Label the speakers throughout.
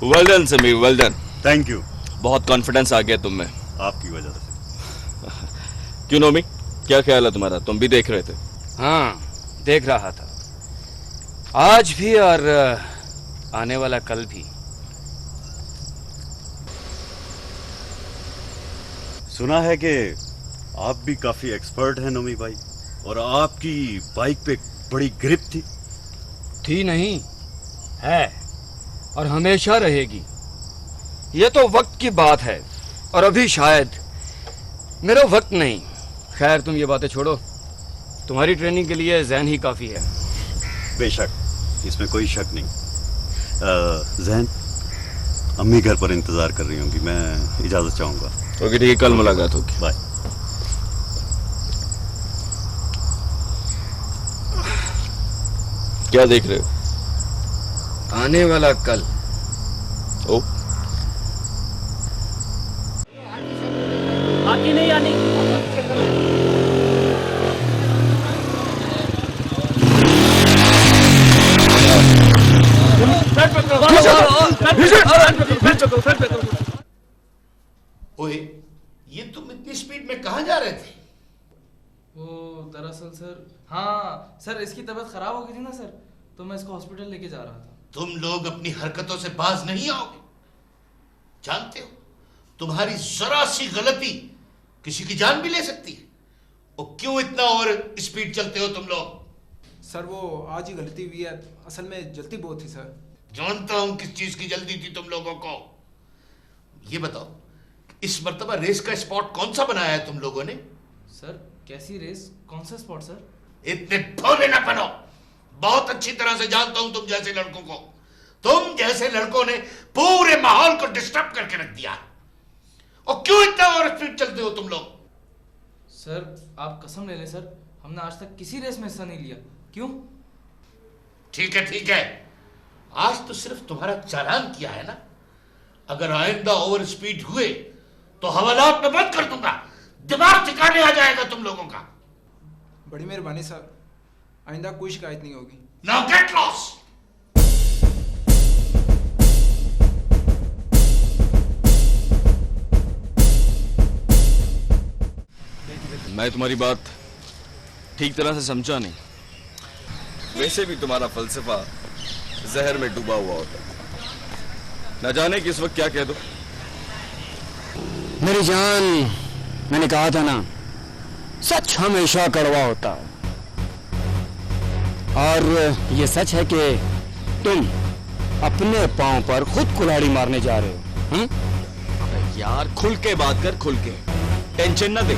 Speaker 1: Well done Sameer, well done.
Speaker 2: Thank you.
Speaker 1: बहुत confidence आ गया तुम में।
Speaker 2: आपकी वजह से।
Speaker 1: क्यों नोमी, क्या ख्याल है तुम्हारा? तुम भी देख रहे थे?
Speaker 3: हाँ, देख रहा था, आज भी और आने वाला कल भी।
Speaker 2: सुना है कि आप भी काफी एक्सपर्ट हैं नोमी भाई, और आपकी बाइक पे बड़ी ग्रिप थी
Speaker 3: नहीं, है और हमेशा रहेगी। ये तो वक्त की बात है, और अभी शायद मेरा वक्त नहीं। खैर, तुम ये बातें छोड़ो, तुम्हारी ट्रेनिंग के लिए जैन ही काफी है।
Speaker 2: बेशक, इसमें कोई शक नहीं। जैन, अम्मी घर पर इंतजार कर रही होंगी, मैं इजाजत चाहूंगा।
Speaker 1: ओके ठीक है, कल मुलाकात होगी।
Speaker 2: बाय।
Speaker 1: क्या देख रहे हो?
Speaker 3: आने वाला कल।
Speaker 1: ओ,
Speaker 4: आगे नहीं आनी।
Speaker 5: ओए, ये तुम इतनी स्पीड में कहाँ जा रहे थे?
Speaker 6: वो दरअसल सर, हाँ सर, इसकी तबीयत खराब हो गई थी ना सर, तो मैं इसको हॉस्पिटल लेके जा रहा था।
Speaker 5: तुम लोग अपनी हरकतों से बाज नहीं आओगे। जानते हो, तुम्हारी जरा सी गलती किसी की जान भी ले सकती है। और क्यों इतना ओवर स्पीड चलते हो तुम लोग?
Speaker 6: सर वो आज ही गलती हुई है, असल में जल्दी बहुत थी सर।
Speaker 5: जानता हूं किस चीज की जल्दी थी तुम लोगों को। ये बताओ, इस मर्तबा रेस का स्पॉट कौन सा बनाया है तुम लोगों ने?
Speaker 6: सर कैसी रेस, कौन सा स्पॉट सर?
Speaker 5: इतने भोले ना बनो। बहुत अच्छी तरह से जानता हूं तुम जैसे लड़कों को। तुम जैसे लड़कों ने पूरे माहौल को डिस्टर्ब करके रख दिया। और क्यों इतना ओवर स्पीड चलते हो तुम लोग?
Speaker 6: सर आप कसम ले लें सर, हमने आज तक किसी रेस में हिस्सा नहीं लिया। क्यों?
Speaker 5: ठीक है ठीक है, आज तो सिर्फ तुम्हारा चालान किया है ना। अगर आइंदा ओवर स्पीड हुए तो हवालात में बंद कर दूंगा। दिमाग ठिकाने आ जाएगा तुम लोगों का।
Speaker 6: बड़ी मेहरबानी सर, आइंदा कोई शिकायत नहीं होगी।
Speaker 5: Now get lost.
Speaker 1: मैं तुम्हारी बात ठीक तरह से समझा नहीं। वैसे भी तुम्हारा फलसफा जहर में डूबा हुआ होता है। न जाने कि इस वक्त क्या कह दो।
Speaker 3: मेरी जान, मैंने कहा था ना, सच हमेशा कड़वा होता है। और ये सच है कि तुम अपने पांव पर खुद कुल्हाड़ी मारने जा रहे हो।
Speaker 1: अबे यार, खुल के बात कर, खुल के। टेंशन ना दे।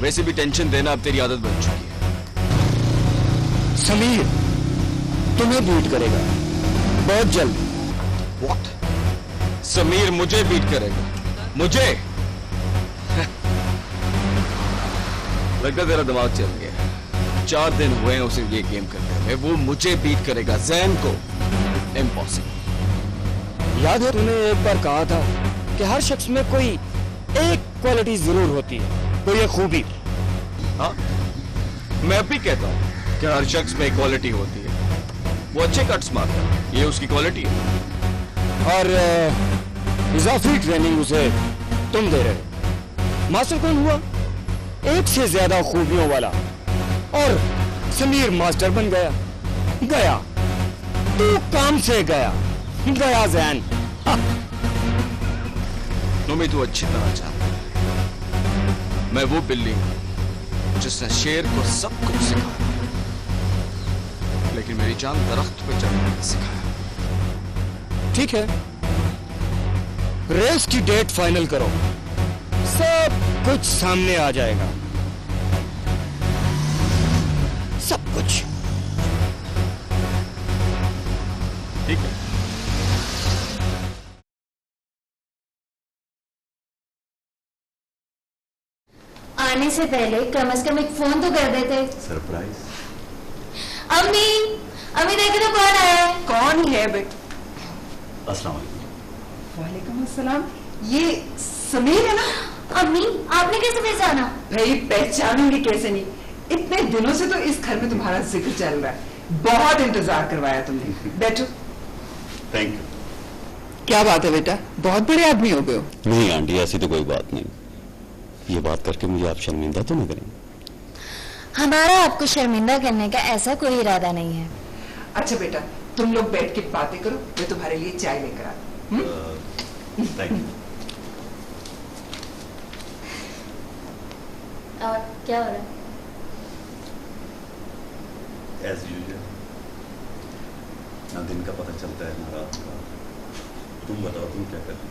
Speaker 1: वैसे भी टेंशन देना अब तेरी आदत बन चुकी है।
Speaker 3: समीर तुम्हें बीट करेगा बहुत जल्द।
Speaker 1: What? समीर मुझे बीट करेगा? मुझे? लगता तेरा दिमाग चल गया। 4 दिन हुए हैं उसे ये गेम करते हुए। वो मुझे बीट करेगा, जैन को? इम्पॉसिबल।
Speaker 3: याद है तूने एक बार कहा था कि हर शख्स में कोई एक क्वालिटी जरूर होती है, कोई एक खूबी।
Speaker 1: हाँ, मैं भी कहता हूँ कि हर शख्स में एक क्वालिटी होती है। वो अच्छे कट्स मारता है, ये उसकी क्वालिटी है।
Speaker 3: और इजाफी ट्रेनिंग उसे तुम दे रहे हो। मास्टर कौन हुआ? एक से ज्यादा खूबियों वाला। और समीर मास्टर बन गया। गया तू काम से गया जैन।
Speaker 1: नोमी, तू अच्छी तरह जानता है मैं वो बिल्ली हूं जिसने शेर को सब कुछ सिखाया, लेकिन मेरी जान दरख्त पे चढ़ना नहीं सिखाया।
Speaker 3: ठीक है, रेस की डेट फाइनल करो, सब कुछ सामने आ जाएगा। सब कुछ।
Speaker 1: ठीक है।
Speaker 7: आने से पहले कम से कम एक फोन तो कर देते।
Speaker 2: सरप्राइज।
Speaker 7: अम्मी, अम्मी देखो तो कौन आया है।
Speaker 8: कौन है बेटा?
Speaker 2: अस्सलाम वालेकुम।
Speaker 8: वालेकुम अस्सलाम। ये समीर है ना?
Speaker 7: अम्मी, आपने कैसे पहचाना?
Speaker 8: भाई पहचानूंगी कैसे नहीं, इतने दिनों से तो इस घर में तुम्हारा जिक्र चल रहा है। बहुत इंतजार करवाया तुमने। बैठो।
Speaker 2: Thank you.
Speaker 8: क्या बात है बेटा, बहुत बड़े आदमी हो गए हो।
Speaker 2: नहीं आंटी, ऐसी तो कोई बात नहीं। ये बात करके मुझे आप शर्मिंदा तो नहीं करेंगे?
Speaker 7: हमारा आपको शर्मिंदा करने का ऐसा कोई इरादा नहीं है।
Speaker 8: अच्छा बेटा, तुम लोग बैठ के बातें करो, मैं तुम्हारे लिए चाय लेकर आता हूँ।
Speaker 2: Thank you.
Speaker 7: और क्या हो रहा है?
Speaker 2: एज यूजुअल, ना दिन का पता चलता है ना रात का। तुम बताओ, तुम क्या कर रहे हो?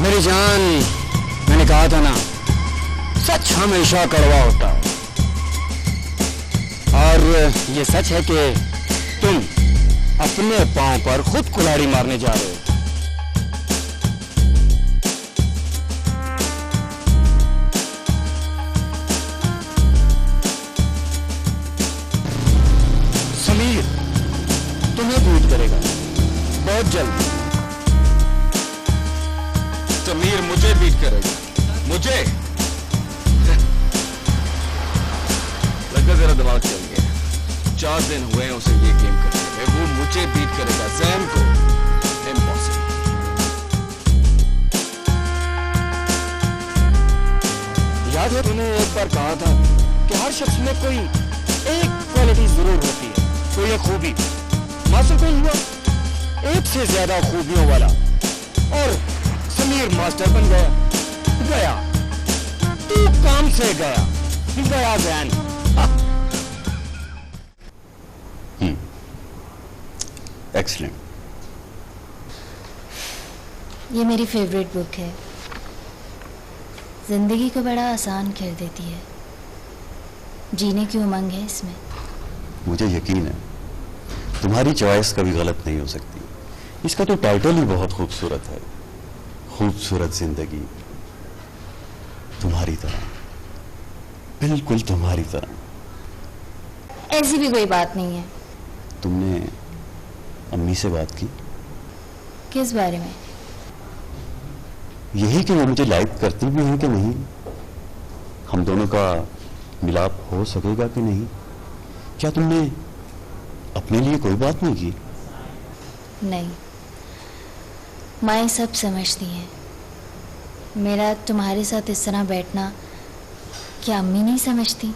Speaker 3: मेरी जान, मैंने कहा था ना, सच हमेशा कड़वा होता है। और ये सच है कि तुम अपने पांव पर खुद कुल्हाड़ी मारने जा रहे हो। समीर तुम्हें बीट करेगा बहुत जल्द।
Speaker 1: समीर मुझे बीट करेगा, मुझे? लगता तेरा दिमाग चल गया। 4 दिन हुए हैं उसे ये गेम करते हुए, वो मुझे बीट करेगा, जैन को? इम्पॉसिबल।
Speaker 3: याद है तूने एक बार कहा था कि हर शख्स में कोई एक क्वालिटी जरूर होती है, कोई एक खूबी। मास्टर कौन हुआ? एक से ज्यादा खूबियों वाला, और समीर मास्टर बन गया। गया तू काम से गया जैन।
Speaker 2: एक्सीलेंट।
Speaker 7: ये मेरी फेवरेट बुक है। जिंदगी को बड़ा आसान कर देती है। जीने की उमंग है इसमें।
Speaker 2: मुझे यकीन है तुम्हारी चॉइस कभी गलत नहीं हो सकती। इसका तो टाइटल ही बहुत खूबसूरत है, खूबसूरत जिंदगी तुम्हारी तरह, बिल्कुल तुम्हारी तरह।
Speaker 7: ऐसी भी कोई बात नहीं है।
Speaker 2: तुमने अम्मी से बात की?
Speaker 7: किस बारे में?
Speaker 2: यही कि वो मुझे लाइक करती भी हैं कि नहीं, हम दोनों का मिलाप हो सकेगा कि नहीं। क्या तुमने अपने लिए कोई बात नहीं की?
Speaker 7: नहीं, माँ सब समझती हैं। मेरा तुम्हारे साथ इस तरह बैठना क्या अम्मी नहीं समझती?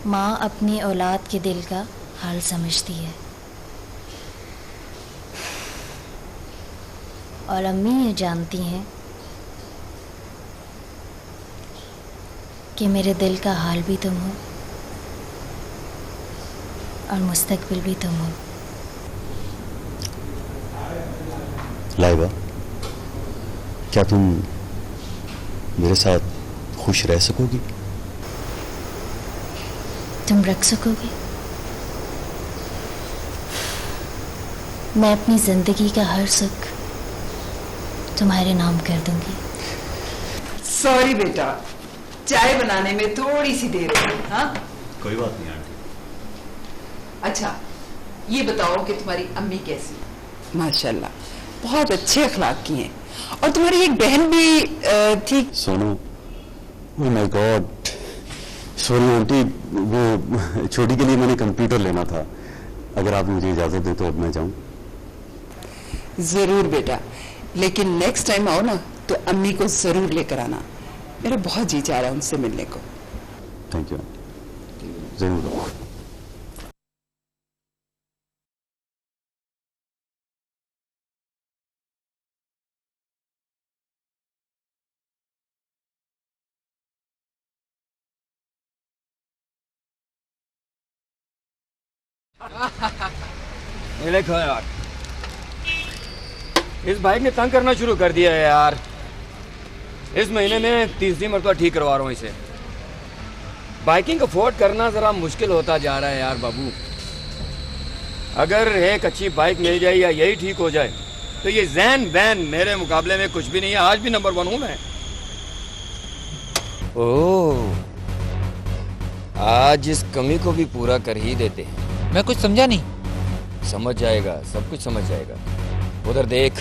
Speaker 7: माँ अपनी औलाद के दिल का हाल समझती है, और अम्मी ये जानती हैं कि मेरे दिल का हाल भी तुम हो और मुस्तकबिल भी तुम हो।
Speaker 2: लाइबा, क्या तुम मेरे साथ खुश रह सकोगी?
Speaker 7: तुम रख सकोगे? मैं अपनी जिंदगी का हर सुख तुम्हारे नाम कर दूंगी।
Speaker 8: सॉरी बेटा, चाय बनाने में थोड़ी सी देर हो गई। हाँ,
Speaker 2: कोई बात नहीं आंटी।
Speaker 8: अच्छा ये बताओ कि तुम्हारी अम्मी कैसी? माशाल्लाह, बहुत अच्छे अखलाक की हैं। और तुम्हारी एक बहन भी थी।
Speaker 2: Sonu, oh my God, sorry aunty, वो छोटी के लिए मैंने कंप्यूटर लेना था। अगर आप मुझे इजाजत दे तो अब मैं जाऊं?
Speaker 8: जरूर बेटा, लेकिन नेक्स्ट टाइम आओ ना तो अम्मी को जरूर लेकर आना। मेरा बहुत जी चाह रहा है उनसे मिलने को।
Speaker 2: थैंक यू, जरूर।
Speaker 3: ये देखो यार, इस बाइक ने तंग करना शुरू कर दिया है यार। इस महीने में 30वीं मरतबा ठीक करवा रहा हूँ इसे। बाइकिंग अफोर्ड करना जरा मुश्किल होता जा रहा है यार बाबू। अगर एक अच्छी बाइक मिल जाए या यही ठीक हो जाए तो ये जैन वैन मेरे मुकाबले में कुछ भी नहीं है। आज भी नंबर 1 हूँ मैं। ओह, आज इस कमी को भी पूरा कर ही देते हैं।
Speaker 6: मैं कुछ समझा नहीं।
Speaker 3: समझ जाएगा, सब कुछ समझ जाएगा। उधर देख।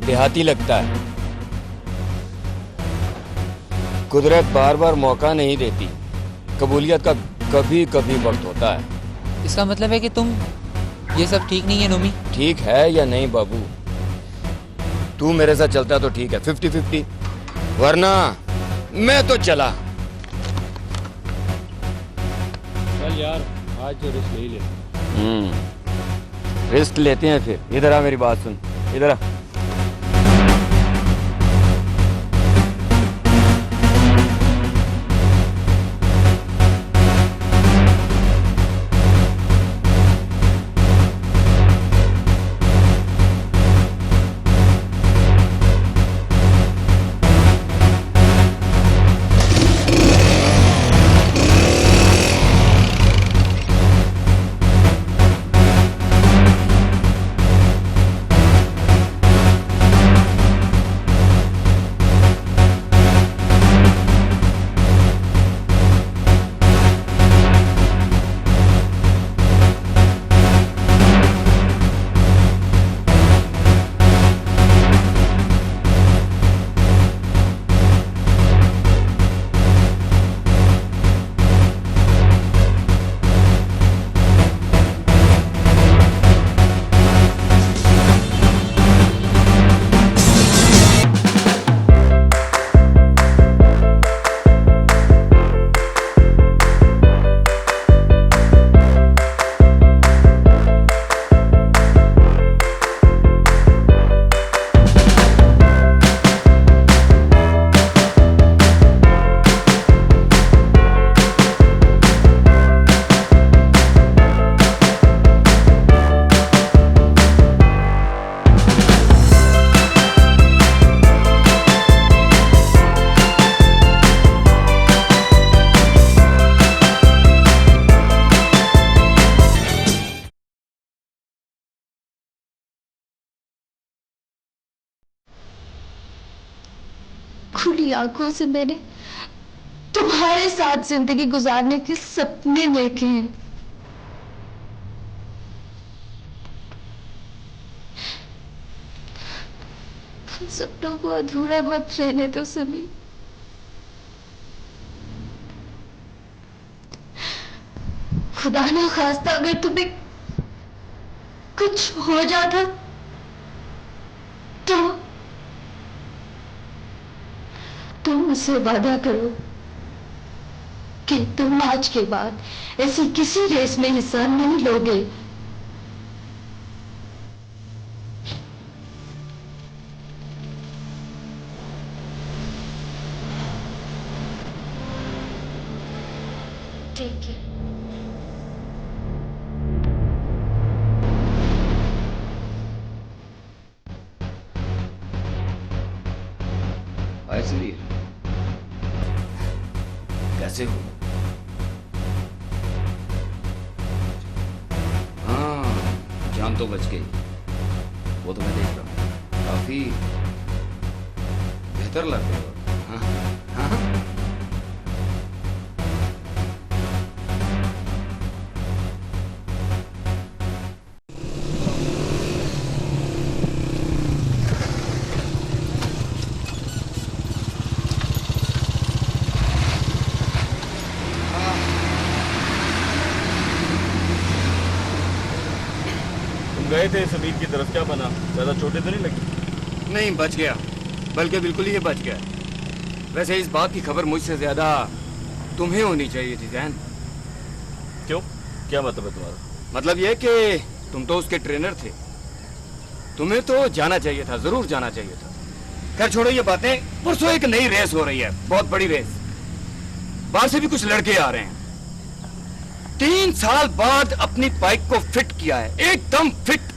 Speaker 3: देहाती लगता है। कुदरत बार बार मौका नहीं देती, कबूलियत का कभी कभी वक्त होता है।
Speaker 4: इसका मतलब है कि तुम ये सब ठीक नहीं है नोमी?
Speaker 3: ठीक है या नहीं बाबू, तू मेरे साथ चलता तो ठीक है 50-50, वरना मैं तो चला।
Speaker 2: चल यार, आज जो रिस्क ले ले।
Speaker 3: रिस्क लेते हैं फिर। इधर आ, मेरी बात सुन, इधर आ।
Speaker 7: खुली आंखों से मैंने तुम्हारे साथ जिंदगी गुजारने के सपने देखे हैं। उन सपनों को अधूरा मत रहने दो सभी। खुदा ना खास्ता अगर तुम्हें कुछ हो जाता तो तुम मुझसे वादा करो कि तुम आज के बाद ऐसी किसी रेस में हिस्सा नहीं लोगे। ठीक है।
Speaker 1: समीर, कैसे हो? हाँ, जान तो बच गई, वो तो मैं देख रहा हूँ। काफी बेहतर लग रहे हो। हाँ हाँ।
Speaker 2: गए थे समीर की तरफ, क्या बना? ज्यादा चोटें तो नहीं लगी?
Speaker 3: नहीं, बच गया, बल्कि बिल्कुल ही बच गया। वैसे इस बात की खबर मुझसे ज्यादा तुम्हें होनी चाहिए थी जैन।
Speaker 2: क्यों, क्या मतलब है तुम्हारा?
Speaker 3: मतलब ये कि तुम तो उसके ट्रेनर थे, तुम्हें तो जाना चाहिए था, जरूर जाना चाहिए था। खैर छोड़ो ये बातें। परसों एक नई रेस हो रही है, बहुत बड़ी रेस। बाहर से भी कुछ लड़के आ रहे हैं। 3 साल बाद अपनी बाइक को फिट किया है, एकदम फिट।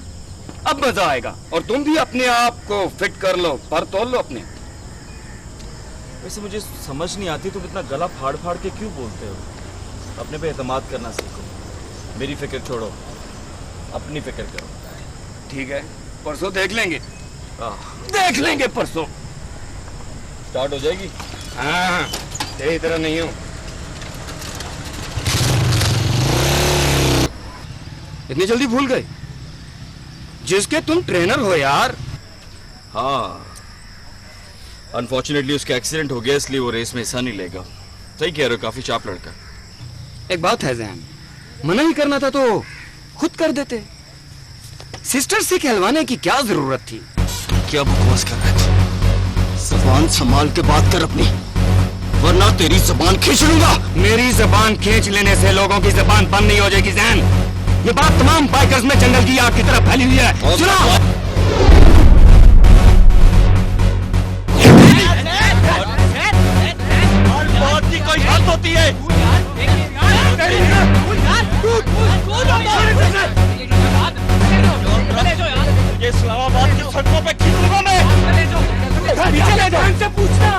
Speaker 3: अब मजा आएगा। और तुम भी अपने आप को फिट कर लो, पर तोल लो अपने।
Speaker 2: वैसे मुझे समझ नहीं आती तुम इतना गला फाड़ फाड़ के क्यों बोलते हो? अपने पे एतमाद करना सीखो। मेरी फिक्र छोड़ो, अपनी फिक्र करो।
Speaker 3: ठीक है, परसों देख लेंगे। देख लेंगे परसों।
Speaker 2: स्टार्ट हो जाएगी।
Speaker 3: हाँ, तेरी तरह नहीं हूं। इतनी जल्दी भूल गए जिसके तुम ट्रेनर हो यार।
Speaker 1: हाँ, अनफॉर्चुनेटली उसका एक्सीडेंट हो गया, इसलिए वो रेस में हिस्सा नहीं लेगा। सही कह रहे हो, काफी चाप लड़का।
Speaker 3: एक बात है जैन, मना ही करना था तो खुद कर देते। सिस्टर से कहलवाने की क्या जरूरत थी?
Speaker 1: क्या बकवास कर रहे थे? जबान संभाल के बात कर अपनी, वरना तेरी जबान खींच लूंगा।
Speaker 3: मेरी जबान खींच लेने से लोगों की जबान बंद नहीं हो जाएगी जैन। ये बात तमाम बाइकर्स में जंगल की आग की तरह फैली हुई है। सुनो,
Speaker 1: बात की कोई हद होती है। ये इस्लामाबाद की सड़कों पे खींचूंगा मैं।
Speaker 3: पीछे ले जाओ, इनसे पूछना।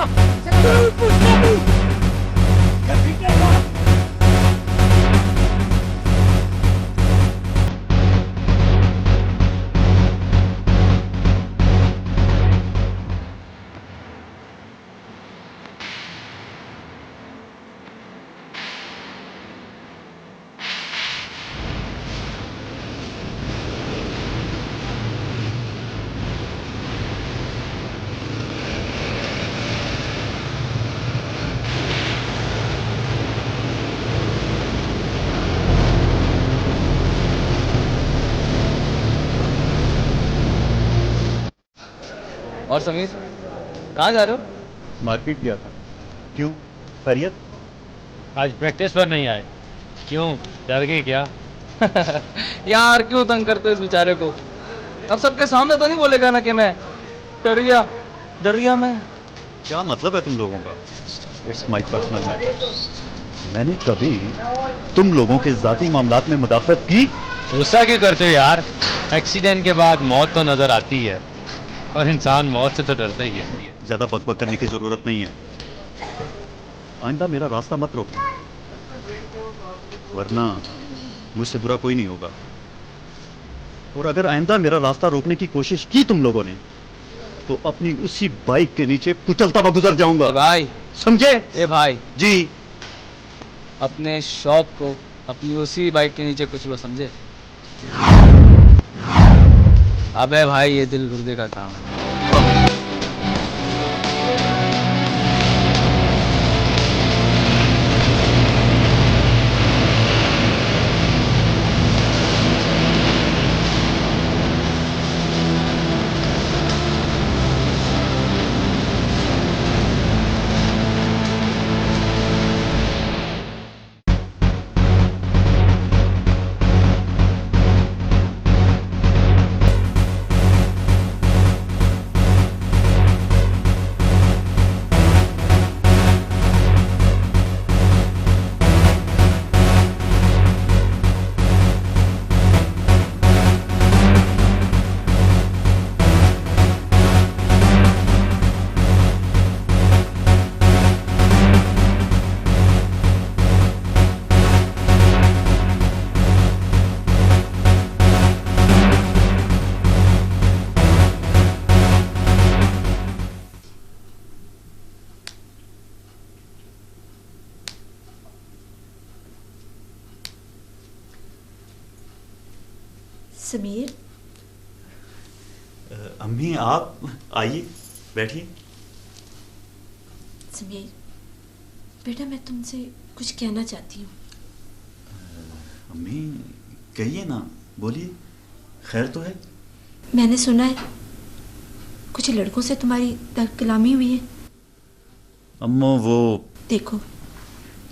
Speaker 6: और समीर, कहाँ जा रहे हो?
Speaker 9: मार्केट गया था। क्यों, खैरियत?
Speaker 10: आज प्रैक्टिस पर नहीं आए? क्यों, डर गए क्या?
Speaker 6: यार क्यों तंग करते हो इस बेचारे को? अब सबके सामने तो नहीं बोलेगा ना कि मैं डर गया मैं।
Speaker 9: क्या मतलब है तुम लोगों का? It's my personal matter. मैंने कभी तुम लोगों के जाती मामलात में मुदाखलत की?
Speaker 10: गुस्सा क्यों करते हो यार? एक्सीडेंट के बाद मौत तो नजर आती है, और इंसान मौत से तो डरता ही है।
Speaker 9: ज्यादा बकबक करने की जरूरत नहीं है। आइंदा मेरा रास्ता मत रोकना, वरना मुझसे बुरा कोई नहीं होगा। और अगर आइंदा मेरा रास्ता रोकने की कोशिश की तुम लोगों ने, तो अपनी उसी बाइक के नीचे कुचलता हुआ गुजर जाऊंगा।
Speaker 6: भाई
Speaker 9: समझे?
Speaker 6: ए भाई
Speaker 9: जी।
Speaker 6: अपने शौक को अपनी उसी बाइक के नीचे कुछ लो, समझे? अबे भाई ये दिल गुर्दे का काम है।
Speaker 11: समीर,
Speaker 9: अम्मी आप आइए, बैठिए।
Speaker 11: समीर बेटा, मैं तुमसे कुछ कहना चाहती हूँ।
Speaker 9: अम्मी कहिए ना, बोलिए, खैर तो है?
Speaker 11: मैंने सुना है कुछ लड़कों से तुम्हारी तर्क कलामी हुई है।
Speaker 9: अम्मा वो
Speaker 11: देखो,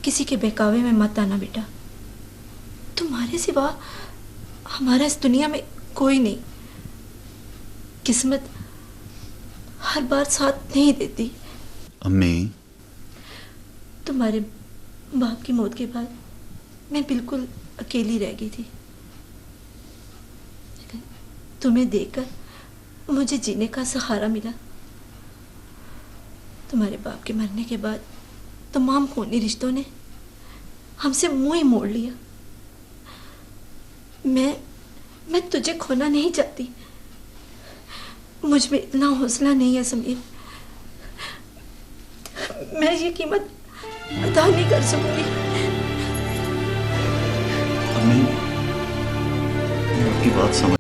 Speaker 11: किसी के बहकावे में मत आना बेटा। तुम्हारे सिवा हमारा इस दुनिया में कोई नहीं। किस्मत हर बार साथ नहीं देती।
Speaker 9: अम्मी,
Speaker 11: तुम्हारे बाप की मौत के बाद मैं बिल्कुल अकेली रह गई थी। लेकिन तुम्हें देखकर मुझे जीने का सहारा मिला। तुम्हारे बाप के मरने के बाद तमाम खूनी रिश्तों ने हमसे मुंह ही मोड़ लिया। मैं तुझे खोना नहीं चाहती। मुझ में इतना हौसला नहीं है समीर। मैं ये कीमत अदा नहीं कर सकूंगी।
Speaker 9: अम्मी, मैं आपकी बात समझ।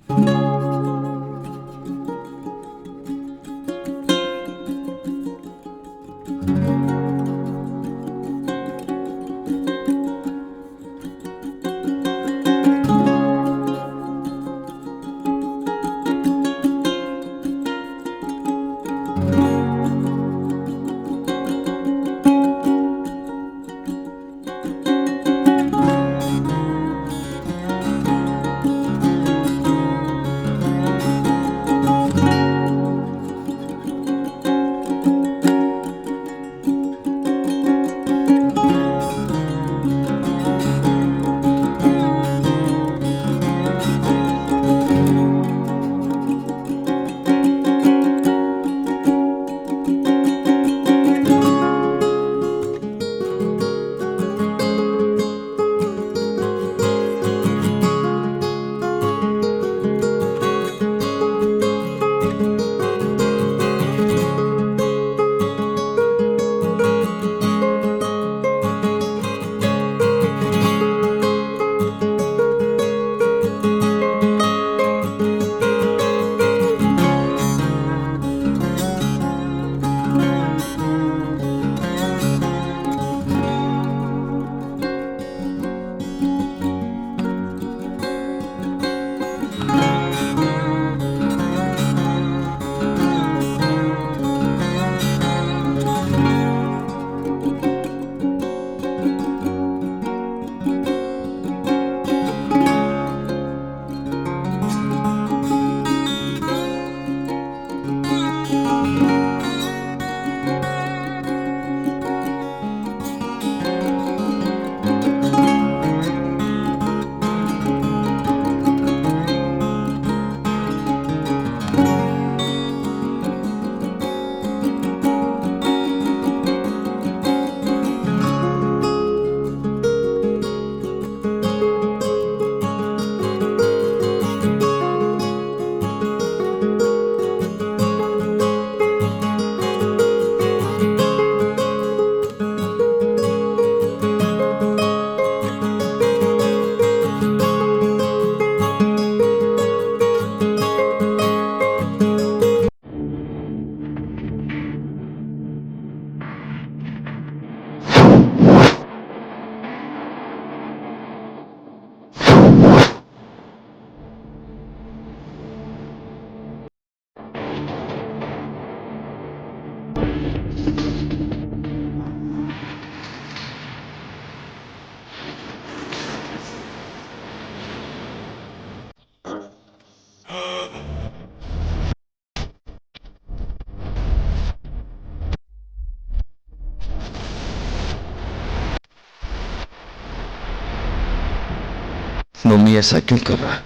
Speaker 1: नोमी ऐसा क्यों कर रहा है?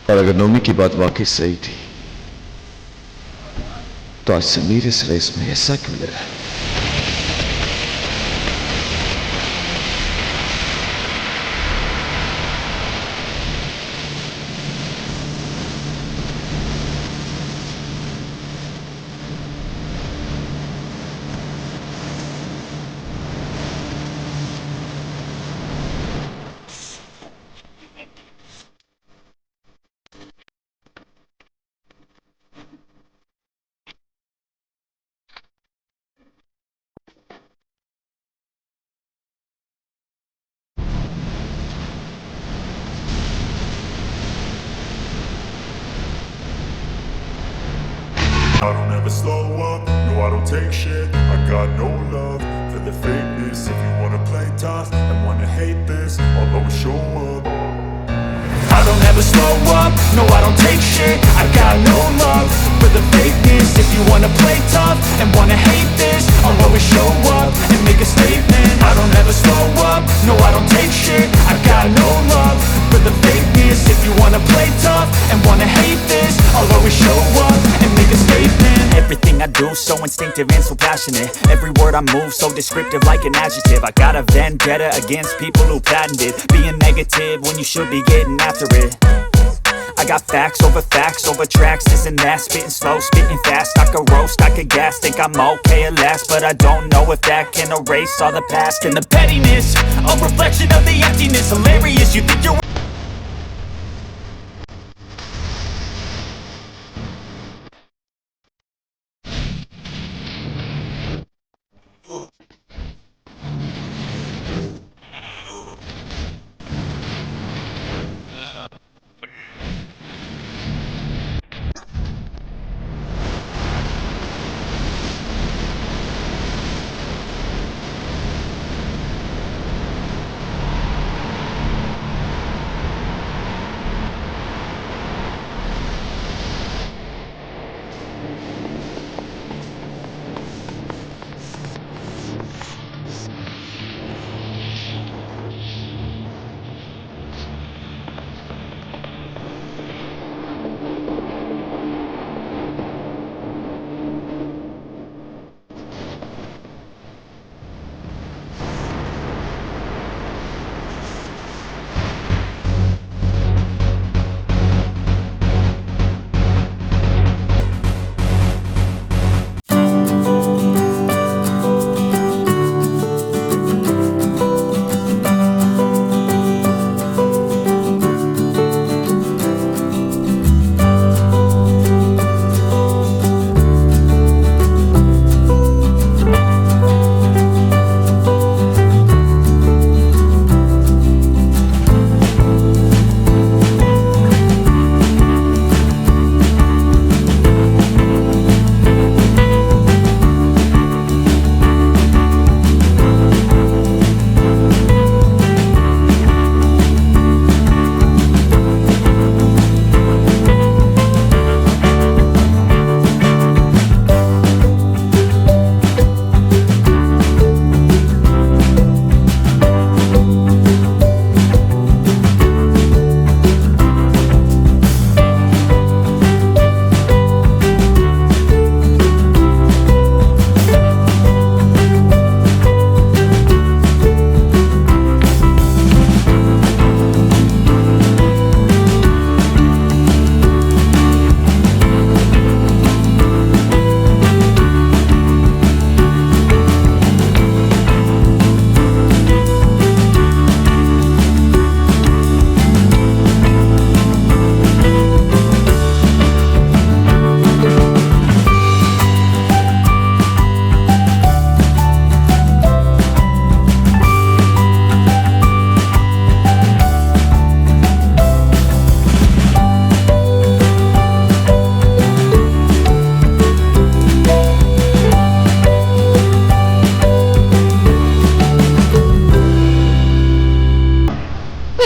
Speaker 1: और अगर नोमी की बात वाकई सही थी तो आज समीर इस रेस में ऐसा क्यों ले रहा है?
Speaker 12: I don't ever slow up, no I don't take shit. I got no love for the fakeness. If you wanna play tough and wanna hate this, I'll always show up. I don't ever slow up, no I don't take shit. I got no love for the fakeness. If you wanna play tough and wanna hate this, I'll always show up and make a statement. I don't ever slow up, no I don't take shit. I got no love for the fakeness. If you wanna play tough and wanna hate this, I'll always show up and make a statement.
Speaker 13: Everything I do so instinctive and so passionate. Every word I move so descriptive like an adjective. I got a vendetta against people who patented being negative when you should be getting after it. I got facts over tracks, this and that. Spitting slow, spitting fast. I could roast, I could gas. Think I'm okay at last, but I don't know if that can erase all the past. And the pettiness, a reflection of the emptiness. Hilarious, you think you're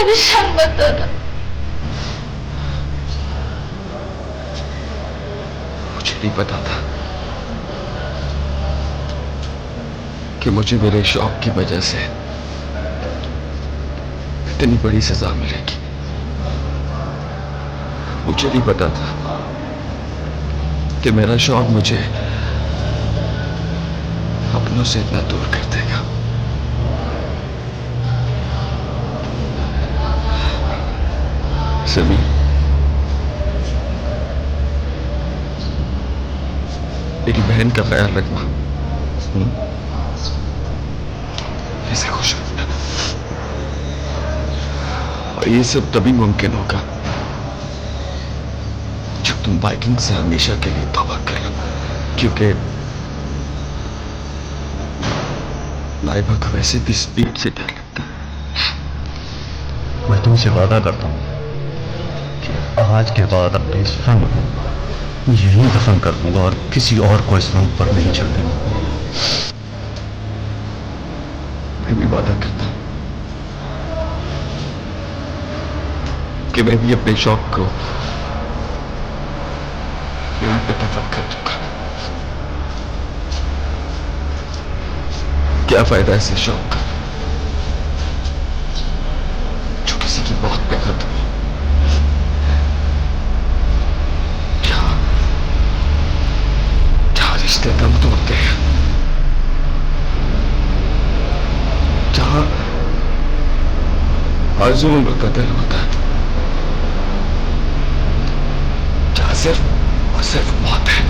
Speaker 11: परेशान मत होना।
Speaker 1: मुझे नहीं पता था कि मुझे मेरे शौक की वजह से इतनी बड़ी सजा मिलेगी। मुझे नहीं पता था कि मेरा शौक मुझे अपनों से इतना दूर कर देगा। समी, मेरी बहन का ख्याल रखना। इसे खुश रखना। और ये सब तभी मुमकिन होगा जब तुम बाइकिंग से हमेशा के लिए तौबा कर लो, क्योंकि लाइबा को वैसे भी स्पीड से डर लगता है।
Speaker 9: मैं तुमसे वादा करता हूँ कि आज के बाद अपने इस रंग को यहीं दफन कर दूंगा और किसी और को इस रंग पर नहीं चढ़ दूंगा।
Speaker 1: मैं भी वादा करता हूँ कि मैं भी अपने शौक को यहीं पे दफन कर दूंगा। क्या फायदा ऐसे शौक का जो किसी की मौत पे खत्म हो। जहां रिश्ते दम तोड़ते हैं, जहां आरज़ुओं में बदल होता है, जहां सिर्फ और सिर्फ मौत है।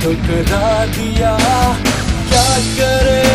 Speaker 14: ठुकरा दिया, क्या करे